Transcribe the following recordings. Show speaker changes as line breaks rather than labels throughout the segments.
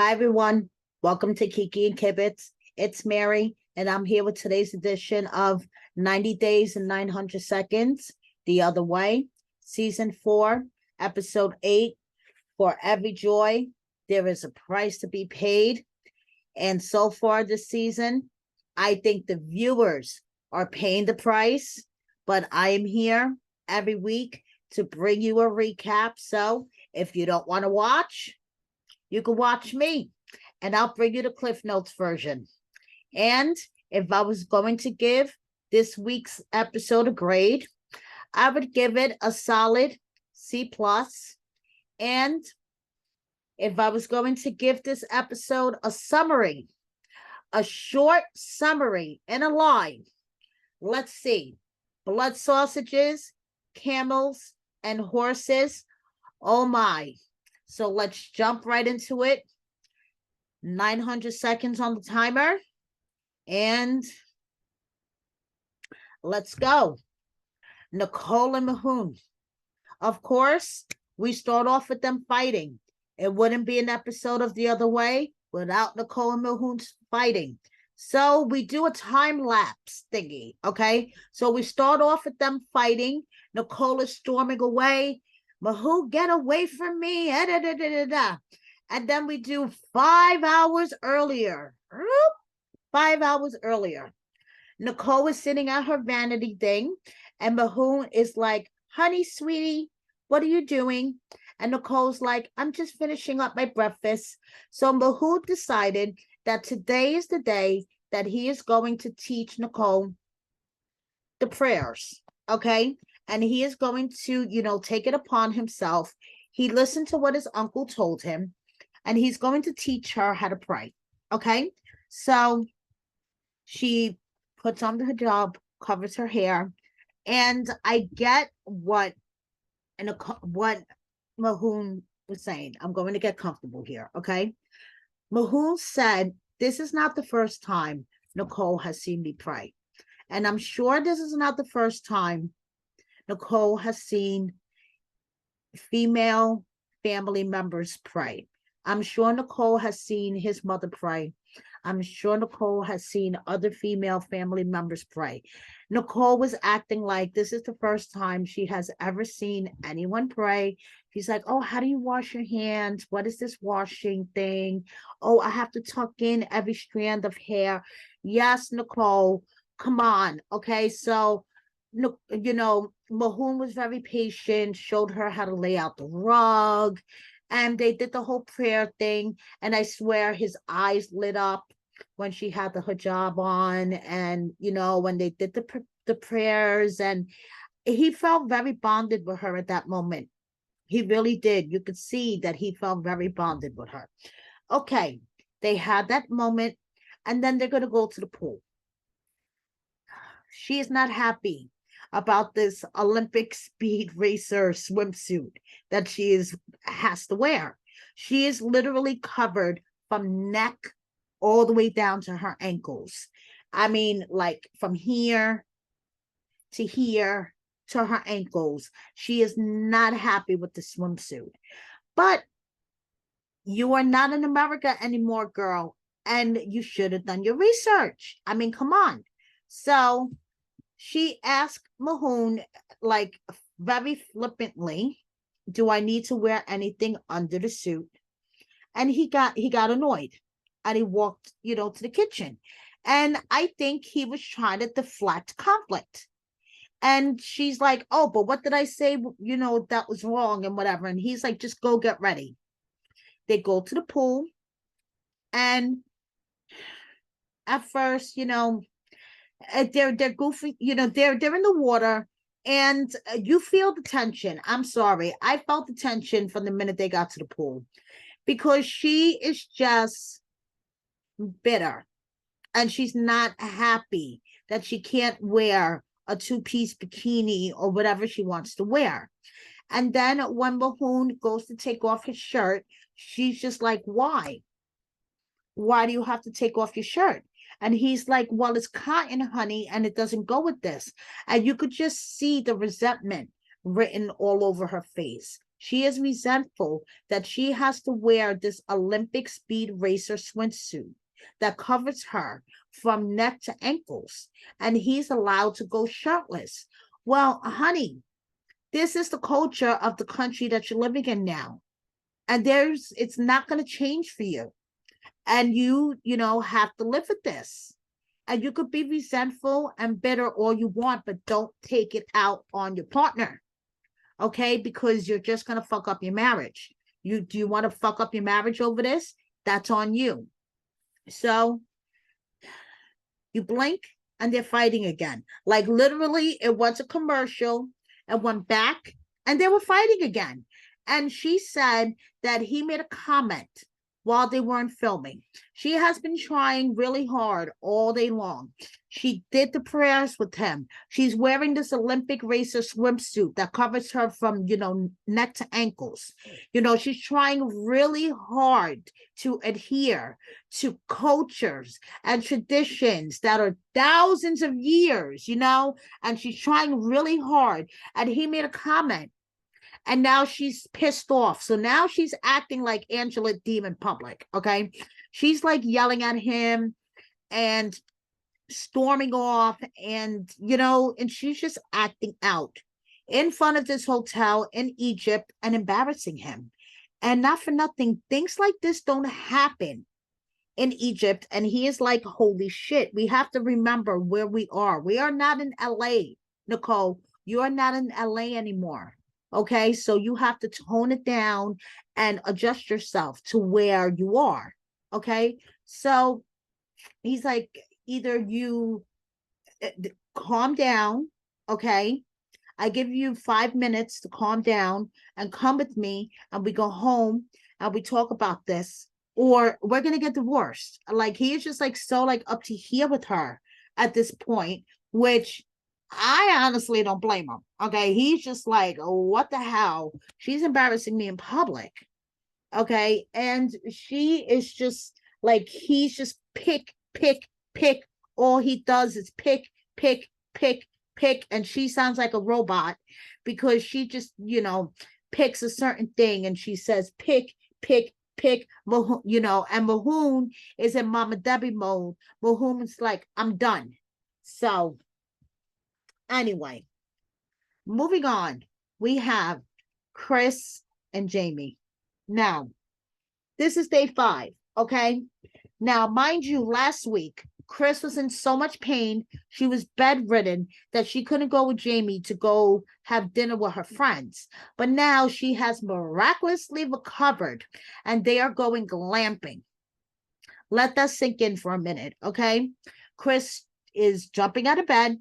Hi, everyone. Welcome to Kiki and Kibitz. It's Mary, and I'm here with today's edition of 90 Days and 900 Seconds, The Other Way, Season 4, Episode 8. For every joy, there is a price to be paid. And so far this season, I think the viewers are paying the price, but I am here every week to bring you a recap. So if you don't want to watch, you can watch me and I'll bring you the Cliff Notes version. And if I was going to give this week's episode a grade, I would give it a solid C plus. And if I was going to give this episode a summary, a short summary in a line, let's see. Blood sausages, camels, and horses. Oh my. So let's jump right into it. 900 seconds on the timer. And let's go. Nicole and Mahone. Of course, we start off with them fighting. It wouldn't be an episode of The Other Way without Nicole and Mahone fighting. So we do a time lapse thingy, okay? So we start off with them fighting. Nicole is storming away. Mahone, get away from me. And then we do 5 hours earlier. 5 hours earlier. Nicole is sitting at her vanity thing, and Mahone is like, honey, sweetie, what are you doing? And Nicole's like, I'm just finishing up my breakfast. So Mahone decided that today is the day that he is going to teach Nicole the prayers, okay? And he is going to, take it upon himself. He listened to what his uncle told him, and he's going to teach her how to pray, okay? So she puts on the hijab, covers her hair, and I get what Mahone was saying. I'm going to get comfortable here, okay? Mahone said, this is not the first time Nicole has seen me pray. And I'm sure this is not the first time Nicole has seen female family members pray. I'm sure Nicole has seen his mother pray. I'm sure Nicole has seen other female family members pray. Nicole was acting like this is the first time she has ever seen anyone pray. She's like, oh, how do you wash your hands? What is this washing thing? Oh, I have to tuck in every strand of hair. Yes, Nicole, come on. Okay, so, Mahone was very patient, showed her how to lay out the rug, and they did the whole prayer thing. And I swear his eyes lit up when she had the hijab on, and when they did the prayers, and he felt very bonded with her at that moment. He really did. You could see that he felt very bonded with her. Okay, they had that moment, and then they're going to go to the pool. She is not happy about this Olympic speed racer swimsuit that has to wear. She is literally covered from neck all the way down to her ankles. I mean, like from here to here to her ankles. She is not happy with the swimsuit. But you are not in America anymore, girl, and you should have done your research. I mean, come on. So she asked Mahone, like, very flippantly, do I need to wear anything under the suit? And he got annoyed, and he walked, to the kitchen. And I think he was trying to deflect conflict. And she's like, oh, but what did I say? That was wrong and whatever. And he's like, just go get ready. They go to the pool. And at first, they're goofy, they're in the water, and you feel the tension. I'm sorry. I felt the tension from the minute they got to the pool, because she is just bitter, and she's not happy that she can't wear a two-piece bikini or whatever she wants to wear. And then when Mahone goes to take off his shirt, she's just like, why? Why do you have to take off your shirt? And he's like, well, it's cotton, honey, and it doesn't go with this. And you could just see the resentment written all over her face. She is resentful that she has to wear this Olympic speed racer swimsuit that covers her from neck to ankles, and he's allowed to go shirtless. Well, honey, this is the culture of the country that you're living in now. And it's not going to change for you. And you have to live with this. And you could be resentful and bitter all you want, but don't take it out on your partner. Okay? Because you're just going to fuck up your marriage. Do you want to fuck up your marriage over this? That's on you. So you blink and they're fighting again. Like literally, it was a commercial and went back and they were fighting again. And she said that he made a comment while they weren't filming. She has been trying really hard all day long. She did the prayers with him. She's wearing this Olympic racer swimsuit that covers her from, neck to ankles. She's trying really hard to adhere to cultures and traditions that are thousands of years, and she's trying really hard. And he made a comment. And now she's pissed off. So now she's acting like Angela Deem in public, okay? She's like yelling at him and storming off and, and she's just acting out in front of this hotel in Egypt and embarrassing him. And not for nothing, things like this don't happen in Egypt. And he is like, holy shit, we have to remember where we are. We are not in LA, Nicole. You are not in LA anymore. Okay, so you have to tone it down and adjust yourself to where you are. Okay, so he's like, either you calm down, okay, I give you 5 minutes to calm down and come with me and we go home and we talk about this, or we're gonna get divorced. Like he is just like so like up to here with her at this point, which I honestly don't blame him. Okay. He's just like, oh, what the hell? She's embarrassing me in public. Okay. And she is just like, he's just pick. All he does is pick. And she sounds like a robot because she just, picks a certain thing and she says, pick. And Mahone is in Mama Debbie mode. Mahone is like, I'm done. So, anyway, moving on, we have Kris and Jeymni. Now, this is day 5, okay? Now, mind you, last week, Kris was in so much pain, she was bedridden that she couldn't go with Jeymni to go have dinner with her friends. But now she has miraculously recovered and they are going glamping. Let that sink in for a minute, okay? Kris is jumping out of bed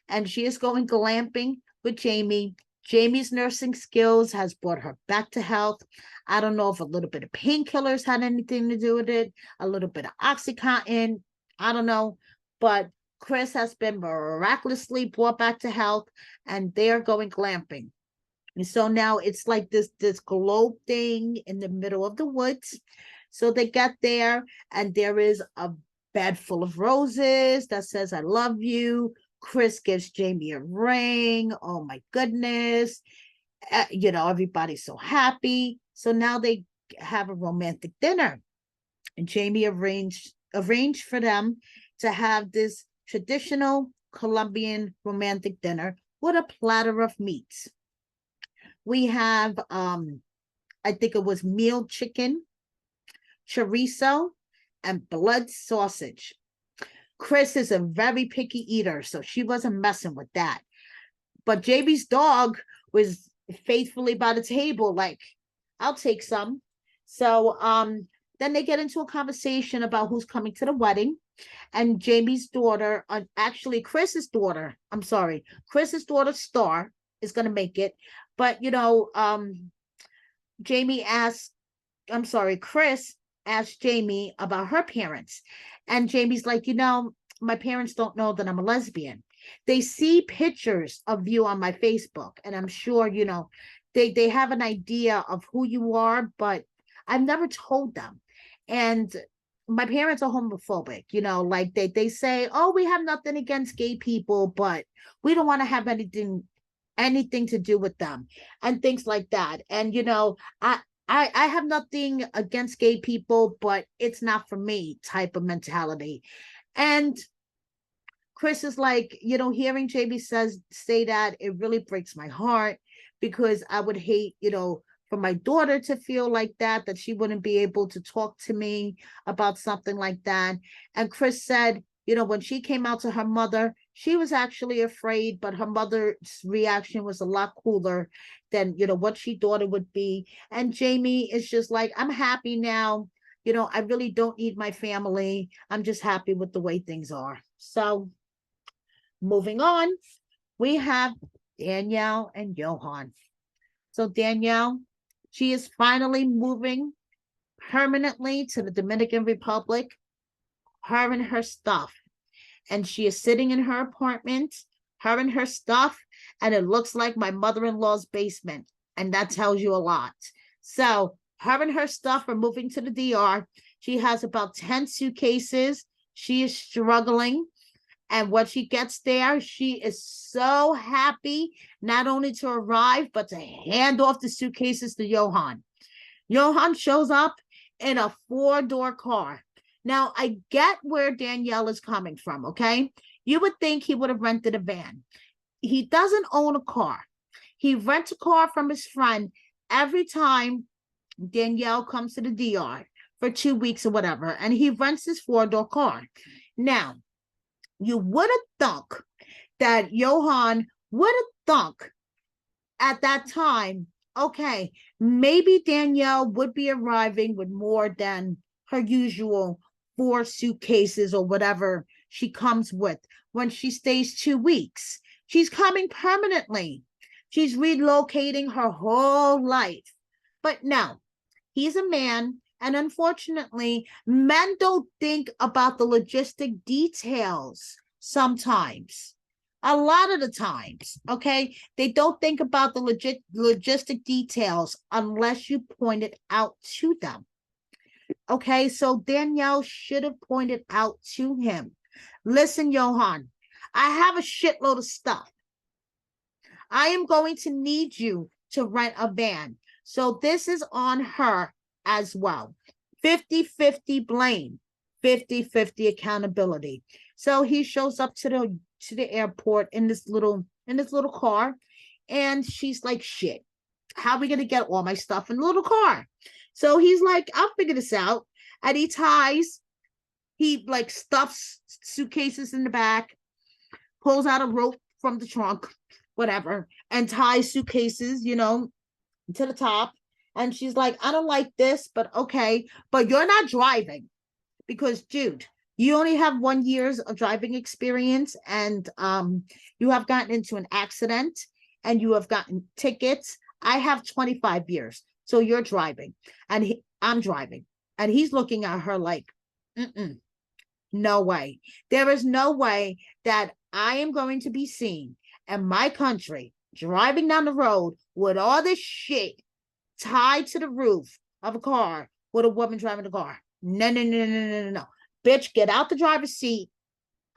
and she is going glamping with Jeymni. Jeymni's nursing skills has brought her back to health. I don't know if a little bit of painkillers had anything to do with it, a little bit of Oxycontin, I don't know, but Kris has been miraculously brought back to health and they're going glamping. And so now it's like this globe thing in the middle of the woods. So they get there and there is a bed full of roses that says, I love you. Kris gives Jeymni a ring. Oh my goodness. Everybody's so happy. So now they have a romantic dinner. And Jeymni arranged for them to have this traditional Colombian romantic dinner with a platter of meats. We have, I think it was meal chicken, chorizo, and blood sausage. Kris is a very picky eater, so she wasn't messing with that. But Jeymni's dog was faithfully by the table, like, I'll take some. So then they get into a conversation about who's coming to the wedding. And Jeymni's daughter, actually Kris's daughter, Kris's daughter Star is going to make it. But, Kris asked Jeymni about her parents. And Jeymni's like, my parents don't know that I'm a lesbian. They see pictures of you on my Facebook. And I'm sure, they have an idea of who you are, but I've never told them. And my parents are homophobic, they say, oh, we have nothing against gay people, but we don't want to have anything anything to do with them and things like that. And I have nothing against gay people, but it's not for me type of mentality. And Kris is like, hearing JB say that, it really breaks my heart, because I would hate, for my daughter to feel like that she wouldn't be able to talk to me about something like that. And Kris said, when she came out to her mother, she was actually afraid, but her mother's reaction was a lot cooler than, what she thought it would be. And Jeymni is just like, I'm happy now. I really don't need my family. I'm just happy with the way things are. So moving on, we have Danielle and Johann. So Danielle, she is finally moving permanently to the Dominican Republic, her and her stuff. And she is sitting in her apartment, her and her stuff, and it looks like my mother-in-law's basement. And that tells you a lot. So her and her stuff are moving to the DR. She has about 10 suitcases. She is struggling. And when she gets there, she is so happy not only to arrive, but to hand off the suitcases to Johann. Johann shows up in a 4-door car. Now, I get where Danielle is coming from, okay? You would think he would have rented a van. He doesn't own a car. He rents a car from his friend every time Danielle comes to the DR for 2 weeks or whatever, and he rents his 4-door car. Now, you would have thunk that Johann would have thunk at that time, okay, maybe Danielle would be arriving with more than her usual 4 suitcases or whatever she comes with when she stays 2 weeks. She's coming permanently. She's relocating her whole life. But no, he's a man. And unfortunately, men don't think about the logistic details sometimes. A lot of the times, okay? They don't think about the logistic details unless you point it out to them. Okay, so Danielle should have pointed out to him. Listen, Johann, I have a shitload of stuff. I am going to need you to rent a van. So this is on her as well. 50-50 blame, 50-50 accountability. So he shows up to the airport in this little car, and she's like, shit, how are we gonna get all my stuff in the little car? So he's like, I'll figure this out. And he like stuffs suitcases in the back, pulls out a rope from the trunk, whatever, and ties suitcases, to the top. And she's like, I don't like this, but okay, but you're not driving, because dude, you only have 1 year's of driving experience, and you have gotten into an accident and you have gotten tickets. I have 25 years. So you're driving, and I'm driving. And he's looking at her like, no way. There is no way that I am going to be seen in my country driving down the road with all this shit tied to the roof of a car with a woman driving the car. No, no, no, no, no, no, no. Bitch, get out the driver's seat.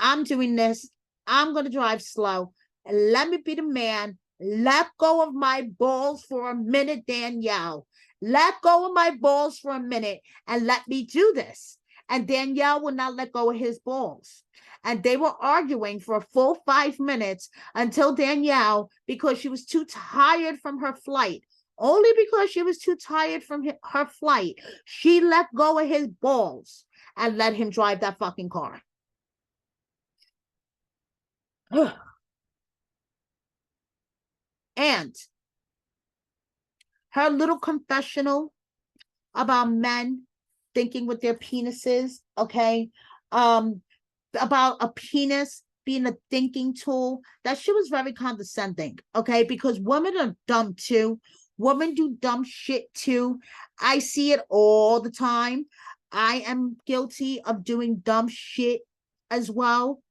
I'm doing this. I'm going to drive slow. And let me be the man. Let go of my balls for a minute, Danielle. Let go of my balls for a minute and let me do this. And Danielle would not let go of his balls. And they were arguing for a full 5 minutes until Danielle, because she was too tired from her flight, only because she was too tired from her flight, she let go of his balls and let him drive that fucking car. And her little confessional about men thinking with their penises, okay? About a penis being a thinking tool, that shit was very condescending, okay? Because women are dumb too. Women do dumb shit too. I see it all the time. I am guilty of doing dumb shit as well.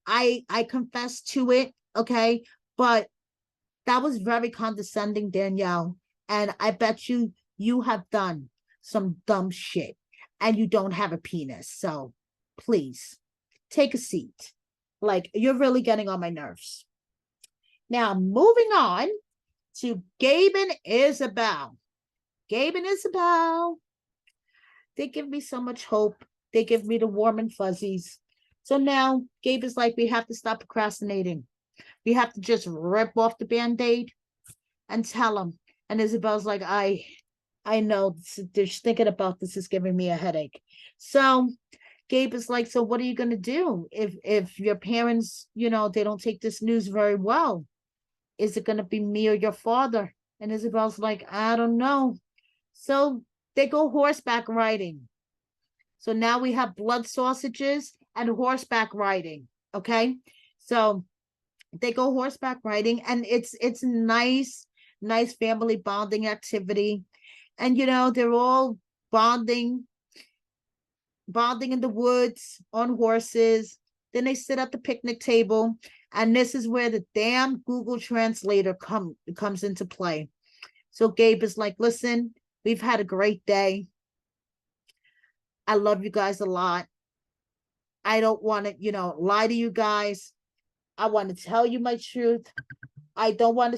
I confess to it, okay? But that was very condescending, Danielle. And I bet you have done some dumb shit and you don't have a penis. So please take a seat. Like, you're really getting on my nerves. Now, moving on to Gabe and Isabel. Gabe and Isabel, they give me so much hope. They give me the warm and fuzzies. So now Gabe is like, we have to stop procrastinating. We have to just rip off the Band-Aid and tell them. And Isabel's like, I know, just thinking about this is giving me a headache. So Gabe is like, so what are you going to do if your parents, they don't take this news very well? Is it going to be me or your father? And Isabel's like, I don't know. So they go horseback riding. So now we have blood sausages and horseback riding. Okay. So they go horseback riding, and it's nice family bonding activity. And they're all bonding in the woods on horses. Then they sit at the picnic table, and this is where the damn Google Translator comes into play. So Gabe is like, listen, we've had a great day. I love you guys a lot. I don't want to, lie to you guys. I want to tell you my truth. I don't want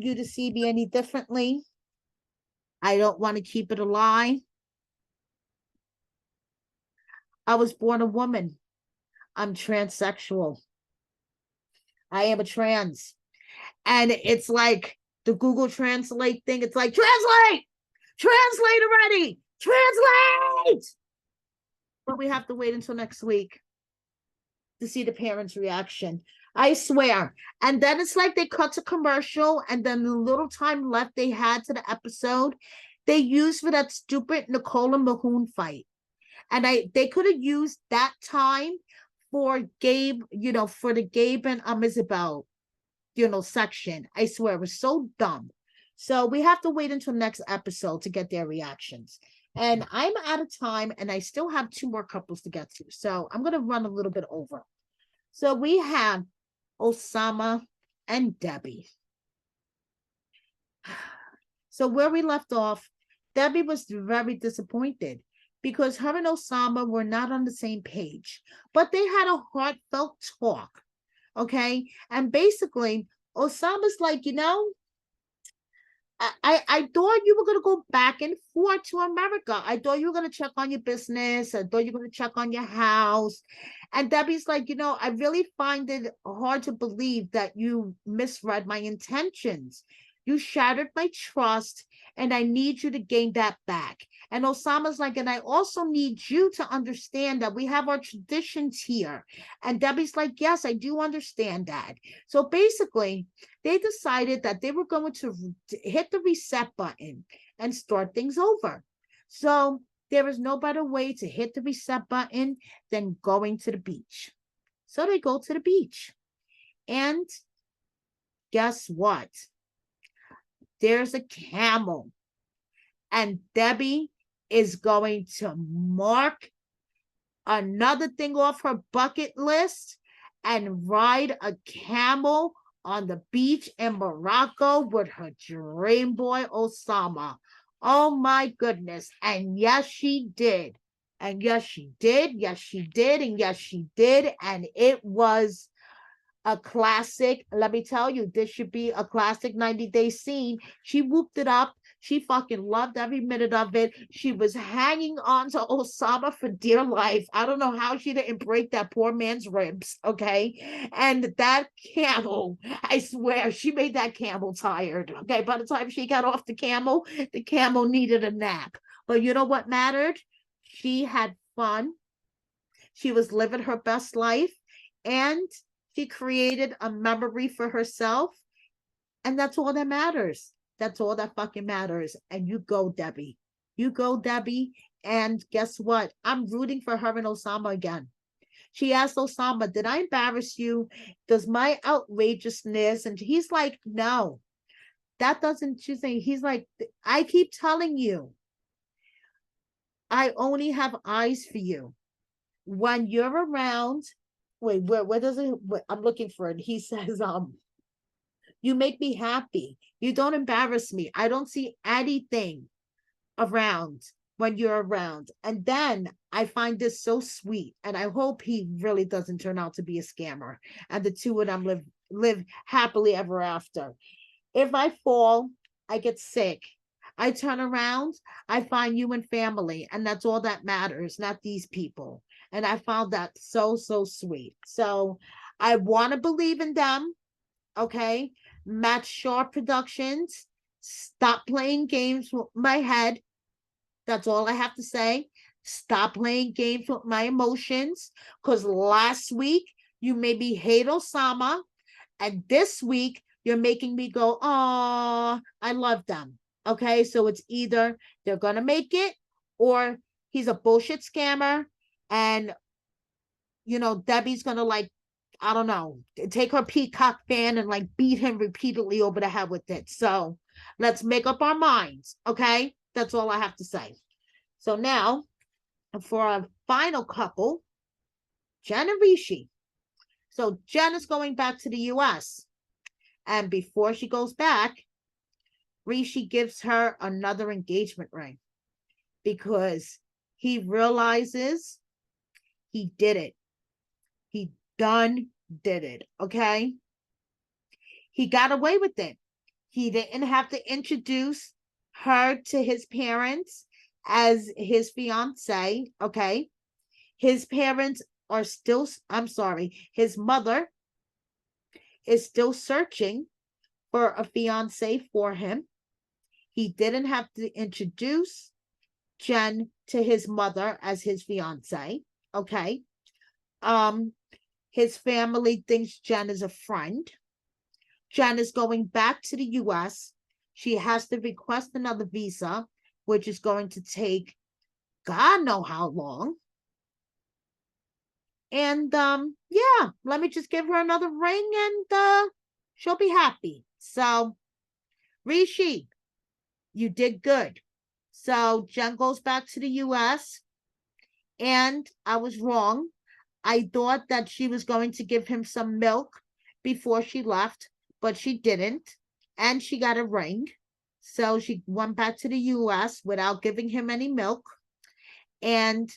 you to see me any differently. I don't want to keep it a lie. I was born a woman. I'm transsexual. I am a trans. And it's like the Google Translate thing. It's like, translate already, translate. But we have to wait until next week to see the parents' reaction. I swear. And then it's like they cut to commercial, and then the little time left they had to the episode, they used for that stupid Nicole and Mahone fight. And they could have used that time for Gabe, for the Gabe and Isabel, section. I swear, it was so dumb. So we have to wait until next episode to get their reactions. And I'm out of time, and I still have 2 more couples to get to. So I'm going to run a little bit over. So we have Osama and Debbie. So where we left off, Debbie was very disappointed because her and Osama were not on the same page, but they had a heartfelt talk. Okay. And basically, Osama's like, I thought you were going to go back and forth to America. I thought you were going to check on your business. I thought you were going to check on your house. And Debbie's like, I really find it hard to believe that you misread my intentions. You shattered my trust, and I need you to gain that back. And Osama's like, and I also need you to understand that we have our traditions here. And Debbie's like, yes, I do understand that. So basically, they decided that they were going to hit the reset button and start things over. So there is no better way to hit the reset button than going to the beach. So they go to the beach. And guess what? There's a camel. And Debbie is going to mark another thing off her bucket list and ride a camel on the beach in Morocco with her dream boy, Osama. Oh my goodness. And yes, she did. And yes, she did. Yes, she did. And yes, she did. And it was a classic. Let me tell you, this should be a classic 90-day scene. She whooped it up. She fucking loved every minute of it. She was hanging on to Osama for dear life. I don't know how she didn't break that poor man's ribs, okay? And that camel, I swear, she made that camel tired, okay? By the time she got off the camel needed a nap. But you know what mattered? She had fun. She was living her best life, and she created a memory for herself. And that's all that matters. That's all that fucking matters. And you go, Debbie. You go, Debbie. And guess what? I'm rooting for her and Osama again. She asked Osama, did I embarrass you? Does my outrageousness? And he's like, no, that doesn't, she's saying, he's like, I keep telling you, I only have eyes for you. When you're around, wait, where does it, I'm looking for it. He says, you make me happy. You don't embarrass me. I don't see anything around when you're around. And then I find this so sweet. And I hope he really doesn't turn out to be a scammer. And the two of them live live happily ever after. If I fall, I get sick. I turn around, I find you and family, and that's all that matters, not these people. And I found that so, so sweet. So I want to believe in them. Okay. Match Sharp Productions. Stop playing games with my head. That's all I have to say. Stop playing games with my emotions. Because last week you made me hate Osama. And this week you're making me go, oh, I love them. Okay. So it's either they're going to make it or he's a bullshit scammer. And, Debbie's going to like, I don't know, take her peacock fan and like beat him repeatedly over the head with it. So let's make up our minds. Okay. That's all I have to say. So now for our final couple, Jen and Rishi. So Jen is going back to the US. And before she goes back, Rishi gives her another engagement ring because he realizes he did it. He done did it. Okay. He got away with it. He didn't have to introduce her to his parents as his fiance. Okay. His parents are still, I'm sorry, his mother is still searching for a fiance for him. He didn't have to introduce Jen to his mother as his fiance. Okay. His family thinks Jen is a friend. Jen is going back to the US. She has to request another visa, which is going to take God know how long. And yeah, let me just give her another ring and she'll be happy. So, Rishi, you did good. So Jen goes back to the US, and I was wrong. I thought that she was going to give him some milk before she left, but she didn't. And she got a ring. So she went back to the US without giving him any milk. And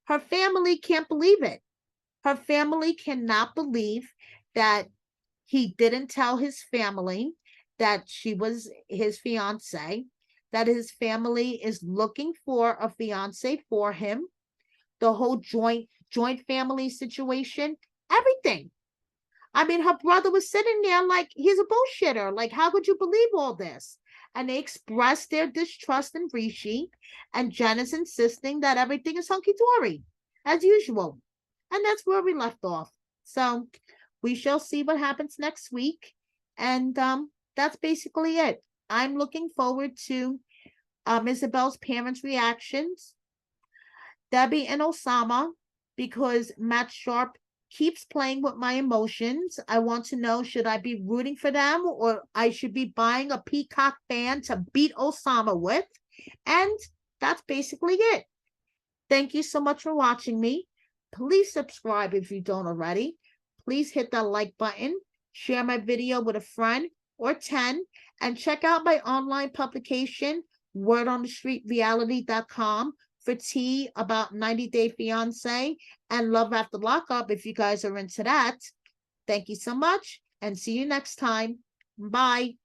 her family can't believe it. Her family cannot believe that he didn't tell his family that she was his fiance, that his family is looking for a fiance for him, the whole joint family situation, everything. I mean, her brother was sitting there like he's a bullshitter. Like, how could you believe all this? And they expressed their distrust in Rishi, and Jen is insisting that everything is hunky dory, as usual. And that's where we left off. So we shall see what happens next week. And that's basically it. I'm looking forward to Isabel's parents' reactions, Debbie and Osama, because Matt Sharp keeps playing with my emotions. I want to know, should I be rooting for them or I should be buying a peacock fan to beat Osama with? And that's basically it. Thank you so much for watching me. Please subscribe if you don't already. Please hit that like button, share my video with a friend or 10, and check out my online publication, wordonthestreetreality.com, for tea about 90 Day Fiance and Love After Lockup if you guys are into that. Thank you so much and see you next time. Bye.